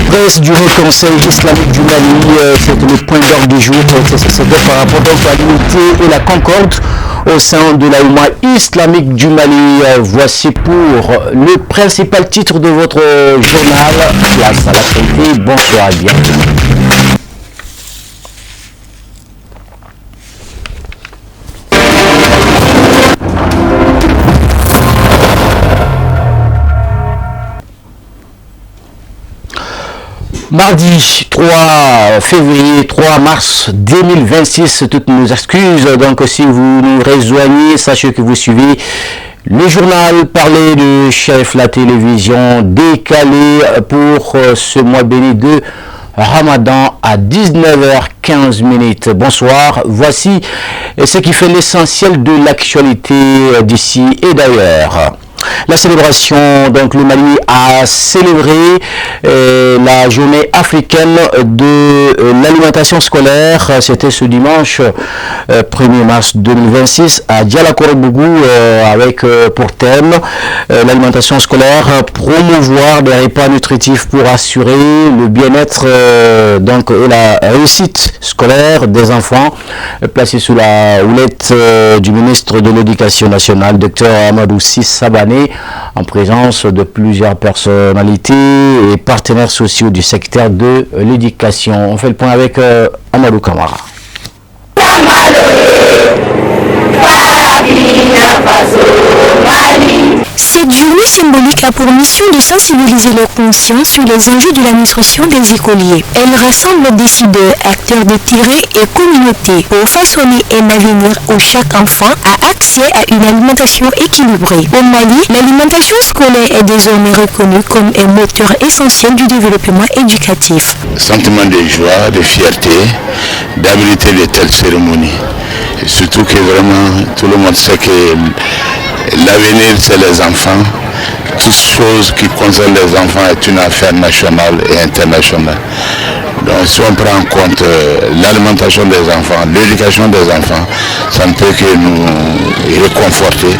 presse du Haut Conseil islamique du Mali, c'est le point d'ordre du jour. C'est par rapport donc à l'unité et la concorde au sein de la Oumma islamique du Mali. Voici pour le principal titre de votre journal. Place à l'actualité. Bonsoir et bienvenue. Mardi 3 février, 3 mars 2026, toutes nos excuses. Donc si vous nous rejoignez, sachez que vous suivez le journal parlé de chef, la télévision décalée pour ce mois béni de Ramadan à 19h15. Bonsoir, voici ce qui fait l'essentiel de l'actualité d'ici et d'ailleurs. La célébration, donc le Mali a célébré la journée africaine de l'alimentation scolaire. C'était ce dimanche 1er mars 2026 à Dialakourbougou avec pour thème l'alimentation scolaire, promouvoir des repas nutritifs pour assurer le bien-être et la réussite scolaire des enfants, placé sous la houlette du ministre de l'Éducation nationale, Dr Amadou Sissabane, en présence de plusieurs personnalités et partenaires sociaux du secteur de l'éducation. On fait le point avec Amadou Kamara. Cette journée symbolique a pour mission de sensibiliser leur conscience sur les enjeux de la nutrition des écoliers. Elle rassemble décideurs, acteurs de terrain et communautés pour façonner un avenir où chaque enfant a accès à une alimentation équilibrée. Au Mali, l'alimentation scolaire est désormais reconnue comme un moteur essentiel du développement éducatif. Sentiment de joie, de fierté, d'abriter de telles cérémonies. Et surtout que vraiment tout le monde sait que l'avenir, c'est les enfants. Toute chose qui concerne les enfants est une affaire nationale et internationale. Donc si on prend en compte l'alimentation des enfants, l'éducation des enfants, ça ne peut que nous réconforter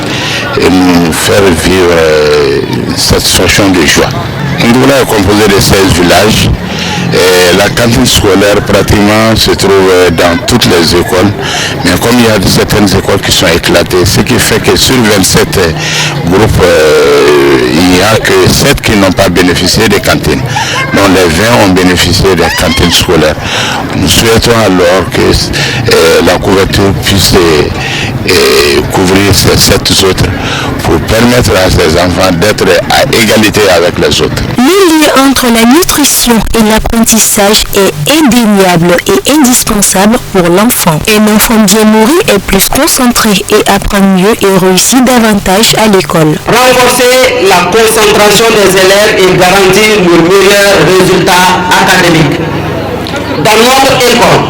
et nous faire vivre une satisfaction de joie. Ndoula est composé de 16 villages. Et la cantine scolaire pratiquement se trouve dans toutes les écoles, mais comme il y a certaines écoles qui sont éclatées, ce qui fait que sur 27 groupes, il n'y a que 7 qui n'ont pas bénéficié des cantines. Donc les 20 ont bénéficié des cantines scolaires. Nous souhaitons alors que la couverture puisse couvrir ces 7 autres pour permettre à ces enfants d'être à égalité avec les autres. Le lien entre la nutrition et l'apprentissage est indéniable et indispensable pour l'enfant. Un enfant bien nourri est plus concentré et apprend mieux et réussit davantage à l'école. Renforcer la concentration des élèves et garantir le meilleur résultat académique. Dans notre école,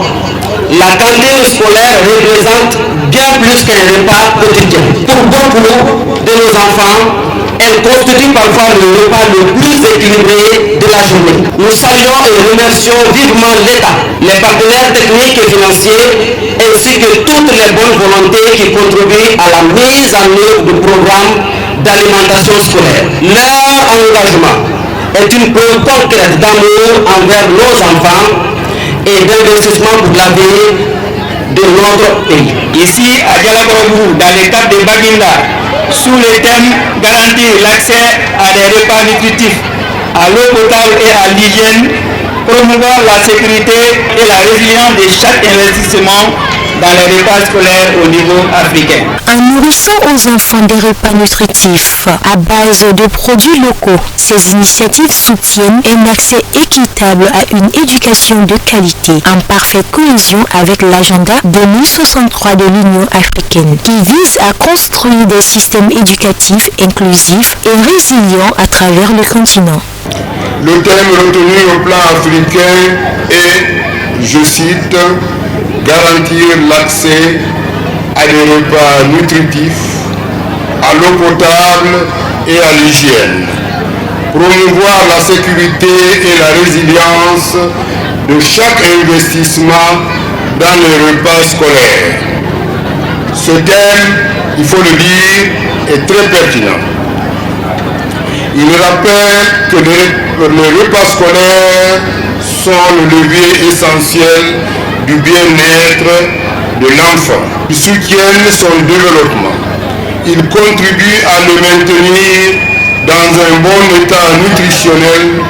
la cantine scolaire représente bien plus qu'un repas quotidien. Pour beaucoup de nos enfants, elle constitue parfois le repas le plus équilibré de la journée. Nous saluons et remercions vivement l'État, les partenaires techniques et financiers, ainsi que toutes les bonnes volontés qui contribuent à la mise en œuvre du programme d'alimentation scolaire. Leur engagement est une preuve concrète d'amour envers nos enfants et d'investissement pour l'avenir de notre pays. Ici à Dialakourbougou, dans le cadre de Baginda, sous le thème garantir l'accès à des repas nutritifs, à l'eau potable et à l'hygiène, promouvoir la sécurité et la résilience de chaque investissement dans les repas scolaires au niveau africain. En nourrissant aux enfants des repas nutritifs à base de produits locaux, ces initiatives soutiennent un accès équitable à une éducation de qualité, en parfaite cohésion avec l'agenda 2063 de l'Union africaine, qui vise à construire des systèmes éducatifs inclusifs et résilients à travers le continent. Le thème retenu au plan africain est, je cite, garantir l'accès à des repas nutritifs, à l'eau potable et à l'hygiène, promouvoir la sécurité et la résilience de chaque investissement dans les repas scolaires. Ce thème, il faut le dire, est très pertinent. Il rappelle que les repas scolaires sont le levier essentiel du bien-être de l'enfant. Ils soutiennent son développement. Ils contribuent à le maintenir dans un bon état nutritionnel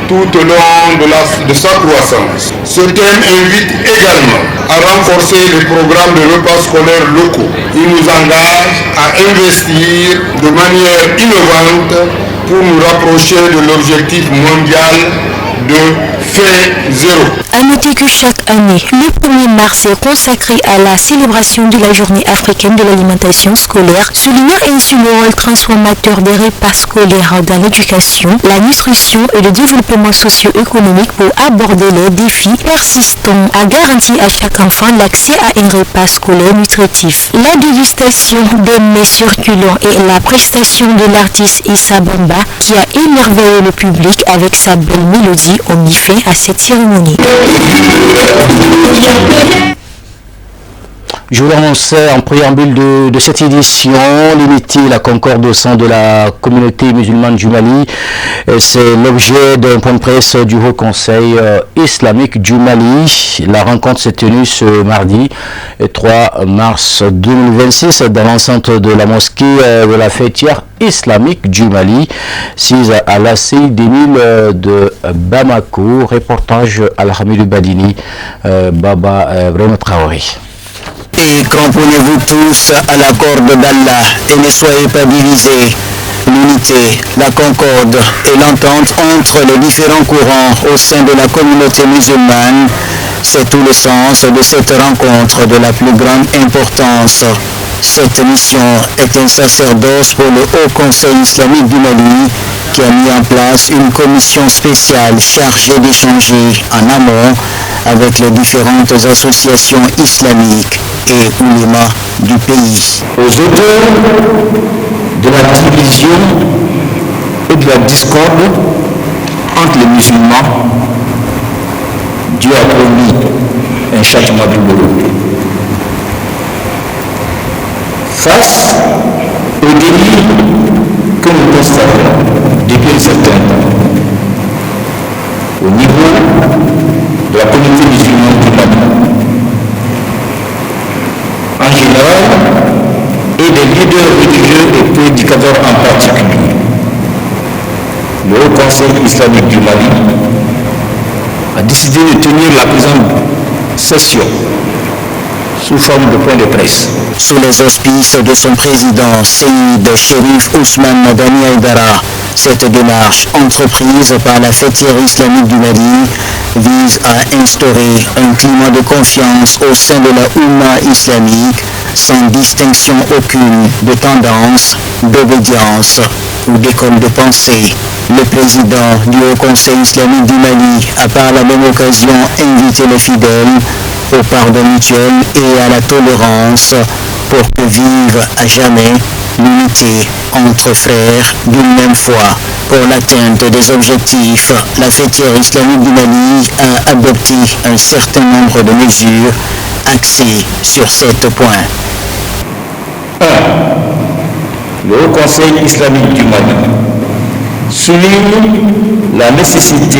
tout au long de sa croissance. Ce thème invite également à renforcer les programmes de repas scolaires locaux. Il nous engage à investir de manière innovante pour nous rapprocher de l'objectif mondial de fait zéro. À noter que chaque année, le 1er mars est consacré à la célébration de la journée africaine de l'alimentation scolaire, soulignant ainsi le rôle transformateur des repas scolaires dans l'éducation, la nutrition et le développement socio-économique pour aborder les défis persistants à garantir à chaque enfant l'accès à un repas scolaire nutritif. La dégustation des mets circulants et la prestation de l'artiste Issa Bamba qui a émerveillé le public avec sa belle mélodie ont mis fin à cette cérémonie. Je vous annonçais en préambule de cette édition l'unité et la concorde au sein de la communauté musulmane du Mali. C'est l'objet d'un point de presse du Haut Conseil islamique du Mali. La rencontre s'est tenue ce mardi 3 mars 2026 dans l'enceinte de la mosquée de la fêtière islamique du Mali, sise à la CI2000 de Bamako. Reportage Al-Hamidou Badini, Baba Vraiment Traoré. Et cramponnez-vous tous à la corde d'Allah et ne soyez pas divisés. L'unité, la concorde et l'entente entre les différents courants au sein de la communauté musulmane, c'est tout le sens de cette rencontre de la plus grande importance. Cette mission est un sacerdoce pour le Haut Conseil islamique du Mali qui a mis en place une commission spéciale chargée d'échanger en amont avec les différentes associations islamiques et oulémas du pays. Aux auteurs de la division et de la discorde entre les musulmans, Dieu a promis un châtiment douloureux. Face aux délits que nous constatons depuis un certain temps au niveau de la communauté musulmane du Mali en général et des leaders religieux et prédicateurs en particulier, le Haut Conseil islamique du Mali a décidé de tenir la présente session sous forme de point de presse. Sous les auspices de son président, Seyid Chérif Ousmane Madani Aïdara, cette démarche entreprise par la fêtière islamique du Mali vise à instaurer un climat de confiance au sein de la Oumma islamique sans distinction aucune de tendance, d'obédience ou d'école de pensée. Le président du Haut Conseil islamique du Mali a par la même occasion invité les fidèles au pardon mutuel et à la tolérance pour que vive à jamais l'unité entre frères d'une même foi. Pour l'atteinte des objectifs, la fêtière islamique du Mali a adopté un certain nombre de mesures axées sur 7 points. 1. Le Haut Conseil islamique du Mali souligne la nécessité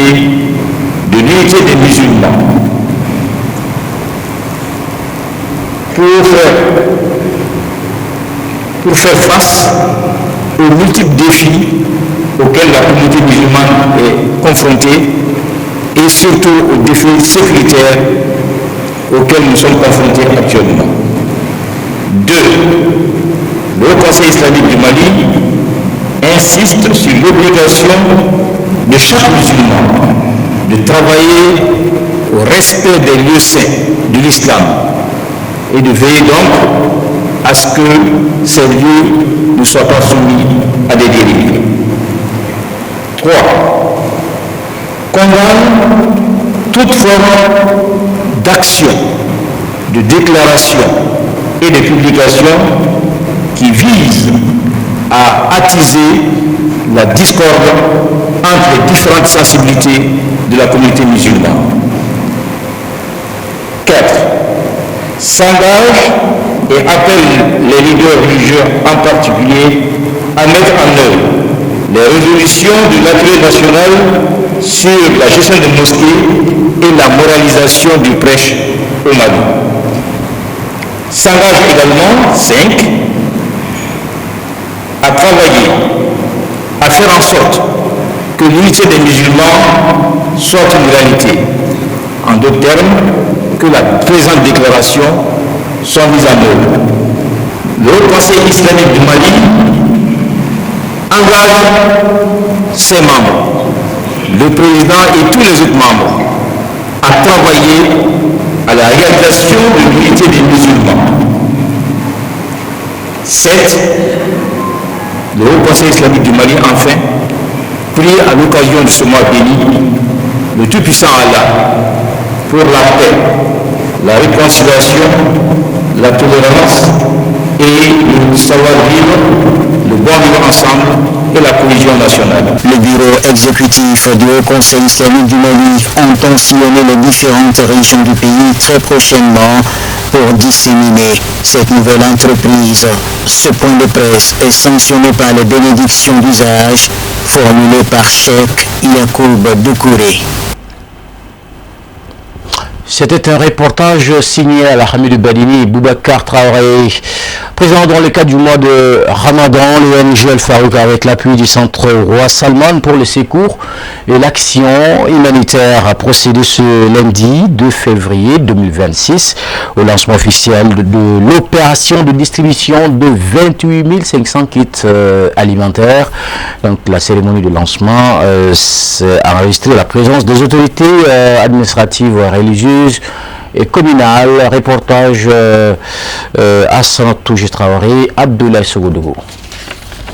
de l'unité des musulmans pour faire face aux multiples défis auxquels la communauté musulmane est confrontée et surtout aux défis sécuritaires auxquels nous sommes confrontés actuellement. 2. Le Haut Conseil islamique du Mali insiste sur l'obligation de chaque musulman de travailler au respect des lieux saints de l'islam et de veiller donc à ce que ces lieux ne soient pas soumis à des dérives. 3. Condamne toute forme d'action, de déclaration et de publication qui vise à attiser la discorde entre les différentes sensibilités de la communauté musulmane. 4. S'engage et appelle les leaders religieux en particulier à mettre en œuvre les résolutions de l'Assemblée nationale sur la gestion des mosquées et la moralisation du prêche au Mali. S'engage également, 5, à travailler, à faire en sorte que l'unité des musulmans soit une réalité. En d'autres termes, que la présente déclaration soit mise en œuvre. Le Haut Conseil islamique du Mali engage ses membres, le président et tous les autres membres, à travailler à la réalisation de l'unité des musulmans. 7. Le Haut Conseil islamique du Mali, enfin, prie à l'occasion de ce mois béni, le Tout-Puissant Allah, pour la paix, la réconciliation, la tolérance et le savoir-vivre, le bon vivre ensemble et la cohésion nationale. Le bureau exécutif du Haut Conseil islamique du Mali entend sillonner les différentes régions du pays très prochainement pour disséminer cette nouvelle entreprise. Ce point de presse est sanctionné par les bénédictions d'usage formulées par Cheikh Yacoub Doucouré. C'était un reportage signé à la Hamidou Badini et Boubacar Traoré. Présent dans le cadre du mois de Ramadan, l'ONG El Farouk, avec l'appui du Centre Roi Salman pour le secours et l'action humanitaire, a procédé ce lundi 2 février 2026 au lancement officiel de l'opération de distribution de 28 500 kits alimentaires. Donc la cérémonie de lancement a enregistré la présence des autorités administratives, religieuses et communales. Reportage Hassan Touji Traoré, Abdoulaye Sogodogo.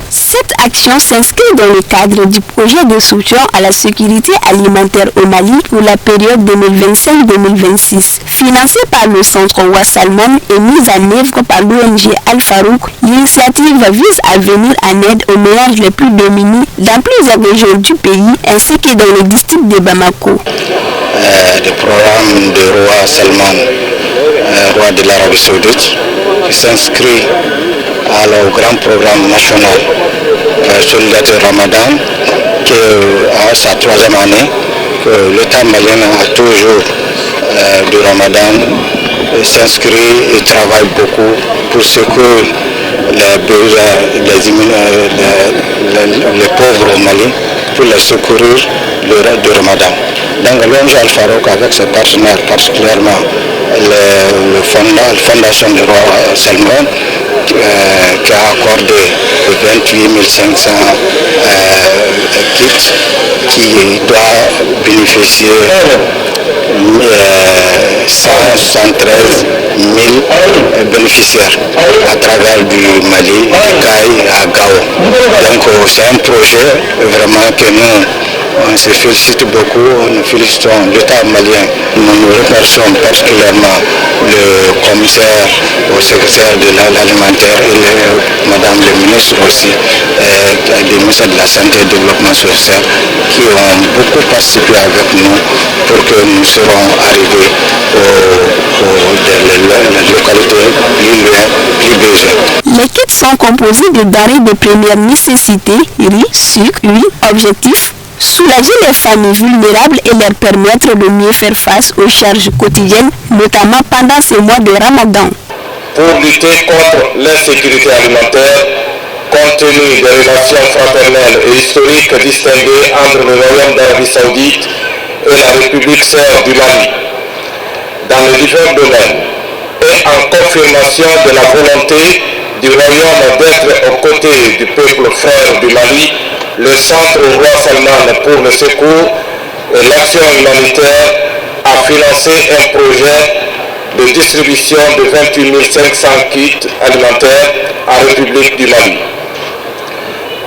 Cette action s'inscrit dans le cadre du projet de soutien à la sécurité alimentaire au Mali pour la période 2025-2026. Financé par le Centre Roi Salman et mise en œuvre par l'ONG Al Farouk, l'initiative vise à venir en aide aux ménages les plus démunis dans plusieurs régions du pays ainsi que dans le district de Bamako. Le programme de Roi Salman, roi de l'Arabie Saoudite, qui s'inscrit au grand programme national Solidarité Ramadan, qui a sa 3e année, que l'État malien a toujours du Ramadan s'inscrit et travaille beaucoup pour ce que les pauvres au Mali, pour les secourir du Ramadan. Donc l'ONG Al Farouk avec ses partenaires, particulièrement la fondation du roi Salman, qui a accordé 28 500 kits, qui doit bénéficier 173 000 bénéficiaires à travers du Mali, Caille à Gao. Donc c'est un projet vraiment que nous on se félicite beaucoup, nous félicitons l'État malien. Nous remercions particulièrement le commissaire au secrétaire de l'alimentaire et Madame le ministre aussi, des ministères de la Santé et du Développement social, qui ont beaucoup participé avec nous pour que nous serons arrivés dans les localités plus loin, plus besoin. Les kits sont composés de denrées de première nécessité, riz, sucre, huile, objectif soulager les familles vulnérables et leur permettre de mieux faire face aux charges quotidiennes, notamment pendant ce mois de Ramadan. Pour lutter contre l'insécurité alimentaire, compte tenu des relations fraternelles et historiques distinguées entre le Royaume d'Arabie Saoudite et la République sœur du Mali, dans les divers domaines, et en confirmation de la volonté du Royaume d'être aux côtés du peuple frère du Mali, le Centre Roi Salman pour le secours et l'action humanitaire a financé un projet de distribution de 28 500 kits alimentaires en République du Mali.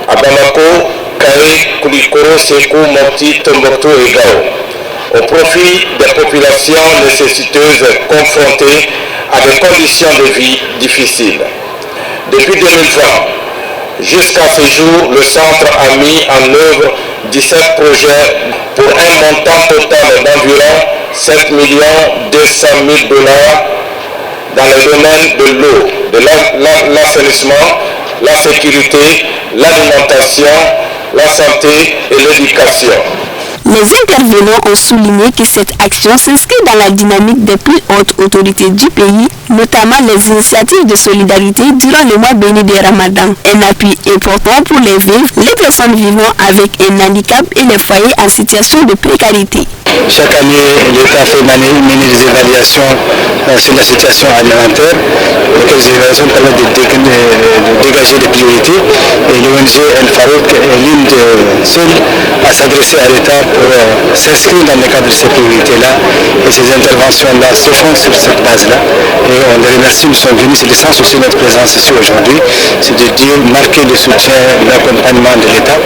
À Bamako, Kaé, Koulikoro, Sékou, Mopti, Tombouctou et Gao, au profit des populations nécessiteuses confrontées à des conditions de vie difficiles. Depuis 2020, jusqu'à ce jour, le centre a mis en œuvre 17 projets pour un montant total d'environ 7 200 000 $ dans les domaines de l'eau, de l'assainissement, la sécurité, l'alimentation, la santé et l'éducation. Les intervenants ont souligné que cette action s'inscrit dans la dynamique des plus hautes autorités du pays, notamment les initiatives de solidarité durant le mois béni de Ramadan. Un appui important pour les veuves, les personnes vivant avec un handicap et les foyers en situation de précarité. Chaque année, l'État fait mener des évaluations sur la situation alimentaire. Les évaluations permettent de dégager des priorités. Et l'ONG El Farouk est l'une des seules à s'adresser à l'État pour s'inscrire dans le cadre de ces priorités-là. Et ces interventions-là se font sur cette base-là. Et on les remercie, nous sommes venus, c'est le sens aussi de notre présence ici aujourd'hui, c'est de dire, marquer le soutien, l'accompagnement de l'État.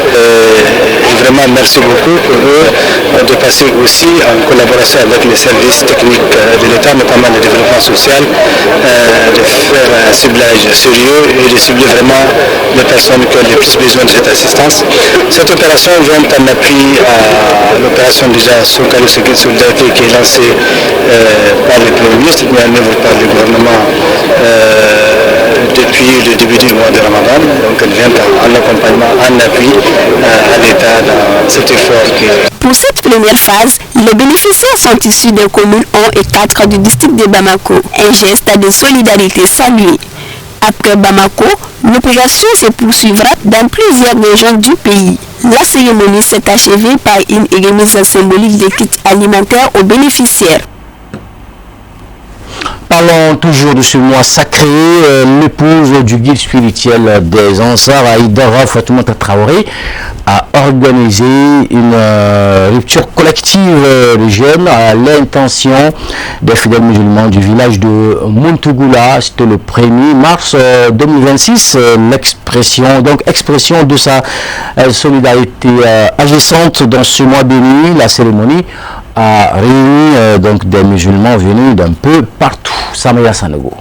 Et vraiment, merci beaucoup pour eux de passer aussi en collaboration avec les services techniques de l'État, notamment le développement social, de faire un ciblage sérieux et de cibler vraiment les personnes qui ont le plus besoin de cette assistance. Cette opération vient en appui à l'opération déjà Sokari Solidarité qui est lancée par le Premier ministre, mise en œuvre par le gouvernement depuis le début du mois de Ramadan. Donc elle vient en accompagnement, en appui à l'État dans cet effort qui est... Pour cette première phase, les bénéficiaires sont issus des communes 1 et 4 du district de Bamako. Un geste de solidarité salué. Après Bamako, l'opération se poursuivra dans plusieurs régions du pays. La cérémonie s'est achevée par une remise symbolique de kits alimentaires aux bénéficiaires. Parlons toujours de ce mois sacré. L'épouse du guide spirituel des Ansar, Aïdara Fatoumata Traoré, a organisé une rupture collective de jeunes à l'intention des fidèles musulmans du village de Montougoula. C'était le 1er mars 2026. Expression de sa solidarité agissante dans ce mois béni. La cérémonie a réuni des musulmans venus d'un peu partout. Samaya Sanogo.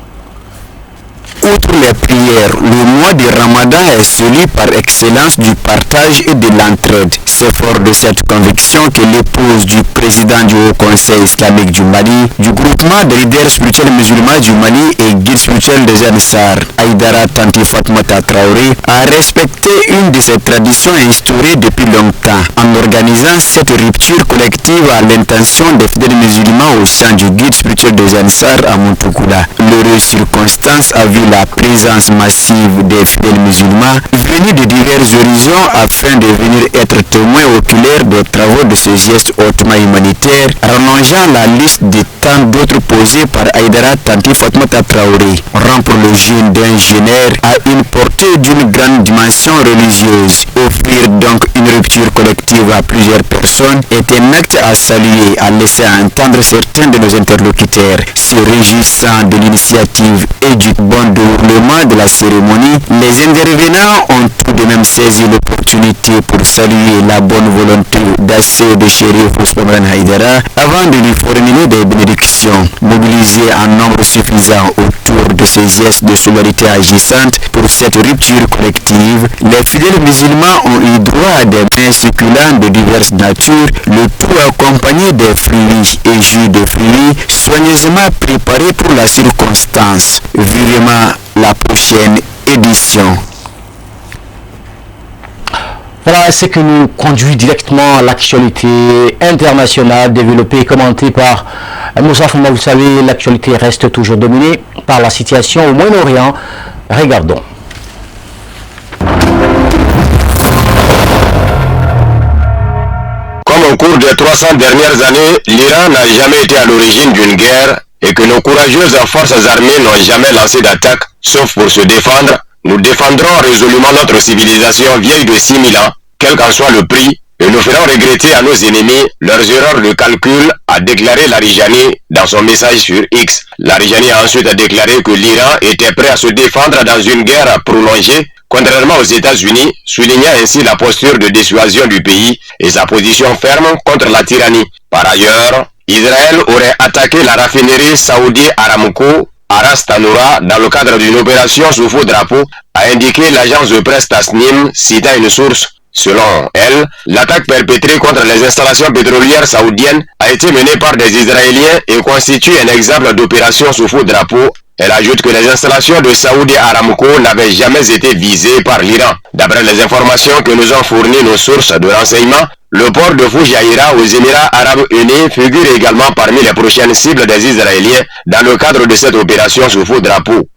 Outre les prières, le mois de Ramadan est celui par excellence du partage et de l'entraide. C'est fort de cette conviction que l'épouse du président du Haut Conseil islamique du Mali, du groupement des leaders spirituels musulmans du Mali et guide spirituel des Ansar, Aïdara Tanti Fatoumata Traoré, a respecté une de ces traditions instaurées depuis longtemps en organisant cette rupture collective à l'intention des fidèles musulmans au sein du guide spirituel des Ansar à Montougoula. L'heureuse circonstance a vu la présence massive des fidèles musulmans venus de divers horizons afin de venir être témoins oculaires des travaux de ce geste hautement humanitaire, rallongeant la liste de tant d'autres posés par Aïdara Tanti Fatoumata Traoré, rend pour le jeune d'un génère à une portée d'une grande dimension religieuse. Offrir donc une rupture collective à plusieurs personnes est un acte à saluer, à laisser entendre certains de nos interlocuteurs. Se réjouissant de l'initiative et du bon déroulement de la cérémonie, les intervenants ont tout de même saisi l'opportunité pour saluer la bonne volonté d'Asseo de Chérif Ousmane Haïdara avant de lui formuler des bénédictions. Mobilisés en nombre suffisant autour de ces gestes de solidarité agissante pour cette rupture collective, les fidèles musulmans ont eu droit à des mets succulents de diverses natures, le tout accompagné des fruits et jus de fruits soigneusement préparés pour la circonstance. Vivement la prochaine édition. Voilà ce que nous conduit directement à l'actualité internationale développée et commentée par Moussa Fouma. Vous savez, l'actualité reste toujours dominée par la situation au Moyen-Orient. Regardons. Comme au cours des 300 dernières années, l'Iran n'a jamais été à l'origine d'une guerre et que nos courageuses forces armées n'ont jamais lancé d'attaque, sauf pour se défendre, nous défendrons résolument notre civilisation vieille de 6000 ans, quel qu'en soit le prix, et nous ferons regretter à nos ennemis leurs erreurs de calcul, a déclaré Larijani dans son message sur X. Larijani a ensuite déclaré que l'Iran était prêt à se défendre dans une guerre prolongée, contrairement aux États-Unis, soulignant ainsi la posture de dissuasion du pays et sa position ferme contre la tyrannie. Par ailleurs, Israël aurait attaqué la raffinerie Saoudi Aramco à Ras Tanoura dans le cadre d'une opération sous faux drapeau, a indiqué l'agence de presse Tasnim, citant une source. Selon elle, l'attaque perpétrée contre les installations pétrolières saoudiennes a été menée par des Israéliens et constitue un exemple d'opération sous faux drapeau, Elle ajoute que les installations de Saudi Aramco n'avaient jamais été visées par l'Iran. D'après les informations que nous ont fournies nos sources de renseignement, le port de Fujairah aux Émirats Arabes Unis figure également parmi les prochaines cibles des Israéliens dans le cadre de cette opération sous faux drapeau.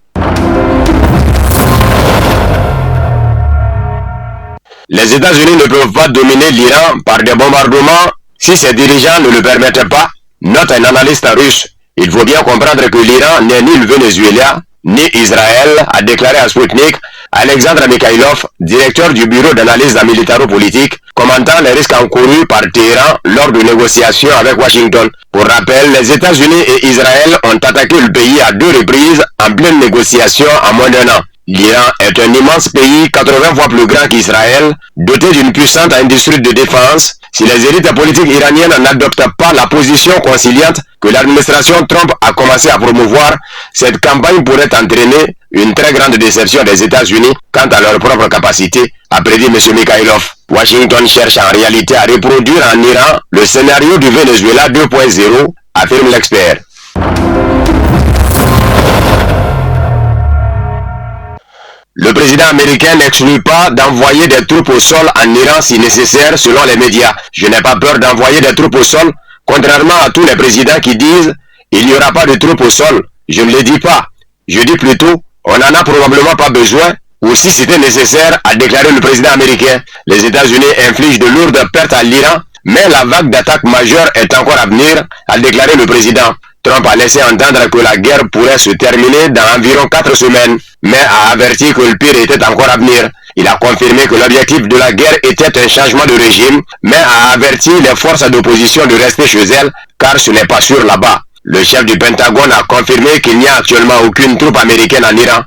Les États-Unis ne peuvent pas dominer l'Iran par des bombardements si ses dirigeants ne le permettent pas, note un analyste russe. Il faut bien comprendre que l'Iran n'est ni le Venezuela, ni Israël, a déclaré à Sputnik Alexandre Mikhailov, directeur du bureau d'analyse militaro-politique, commentant les risques encourus par Téhéran lors de négociations avec Washington. Pour rappel, les États-Unis et Israël ont attaqué le pays à 2 reprises en pleine négociation en moins d'1 an. L'Iran est un immense pays 80 fois plus grand qu'Israël, doté d'une puissante industrie de défense. Si les élites politiques iraniennes n'adoptent pas la position conciliante que l'administration Trump a commencé à promouvoir, cette campagne pourrait entraîner une très grande déception des États-Unis quant à leur propre capacité, a prédit M. Mikhailov. Washington cherche en réalité à reproduire en Iran le scénario du Venezuela 2.0, affirme l'expert. Le président américain n'exclut pas d'envoyer des troupes au sol en Iran si nécessaire selon les médias. Je n'ai pas peur d'envoyer des troupes au sol, contrairement à tous les présidents qui disent « il n'y aura pas de troupes au sol ». Je ne le dis pas. Je dis plutôt « on n'en a probablement pas besoin » ou si c'était nécessaire, a déclaré le président américain. Les États-Unis infligent de lourdes pertes à l'Iran, mais la vague d'attaques majeure est encore à venir, a déclaré le président. Trump a laissé entendre que la guerre pourrait se terminer dans environ 4 semaines, mais a averti que le pire était encore à venir. Il a confirmé que l'objectif de la guerre était un changement de régime, mais a averti les forces d'opposition de rester chez elles, car ce n'est pas sûr là-bas. Le chef du Pentagone a confirmé qu'il n'y a actuellement aucune troupe américaine en Iran.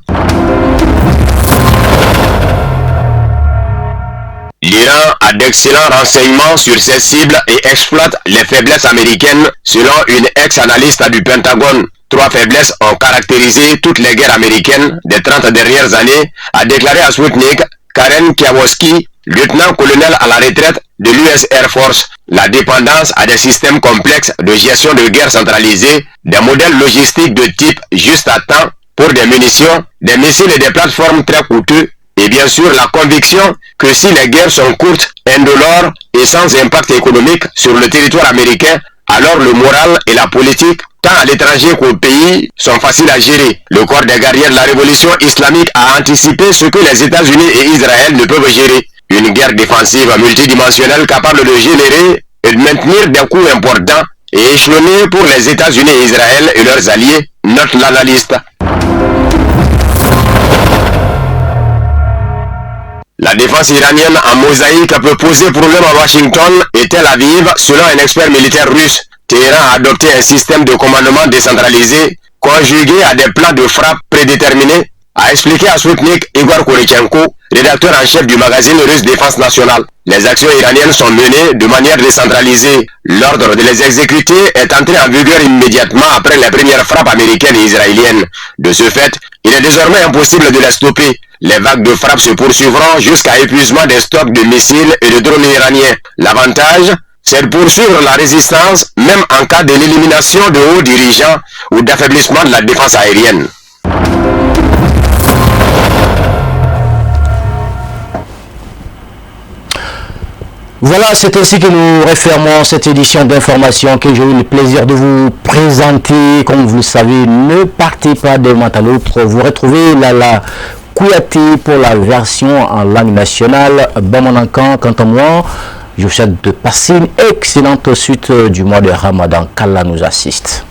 L'Iran a d'excellents renseignements sur ses cibles et exploite les faiblesses américaines selon une ex-analyste du Pentagone. 3 faiblesses ont caractérisé toutes les guerres américaines des 30 dernières années, a déclaré à Sputnik Karen Kiawowski, lieutenant-colonel à la retraite de l'US Air Force. La dépendance à des systèmes complexes de gestion de guerre centralisés, des modèles logistiques de type juste à temps pour des munitions, des missiles et des plateformes très coûteux, et bien sûr la conviction que si les guerres sont courtes, indolores et sans impact économique sur le territoire américain, alors le moral et la politique, tant à l'étranger qu'au pays, sont faciles à gérer. Le corps des guerriers de la révolution islamique a anticipé ce que les États-Unis et Israël ne peuvent gérer. Une guerre défensive multidimensionnelle capable de générer et de maintenir des coûts importants et échelonnés pour les États-Unis et Israël et leurs alliés, note l'analyste. La défense iranienne en mosaïque peut poser problème à Washington et Tel Aviv, selon un expert militaire russe. Téhéran a adopté un système de commandement décentralisé, conjugué à des plans de frappe prédéterminés, a expliqué à Sputnik Igor Korychenko, rédacteur en chef du magazine russe Défense nationale. Les actions iraniennes sont menées de manière décentralisée. L'ordre de les exécuter est entré en vigueur immédiatement après les premières frappes américaines et israéliennes. De ce fait, il est désormais impossible de les stopper. Les vagues de frappe se poursuivront jusqu'à épuisement des stocks de missiles et de drones iraniens. L'avantage, c'est de poursuivre la résistance même en cas de l'élimination de hauts dirigeants ou d'affaiblissement de la défense aérienne. Voilà, c'est ainsi que nous refermons cette édition d'information que j'ai eu le plaisir de vous présenter. Comme vous le savez, ne partez pas d'un moment à l'autre. Vous retrouvez Lala Kouyaté pour la version en langue nationale. Bamonankan, quant à moi, je vous souhaite de passer une excellente suite du mois de Ramadan. Qu'Allah nous assiste.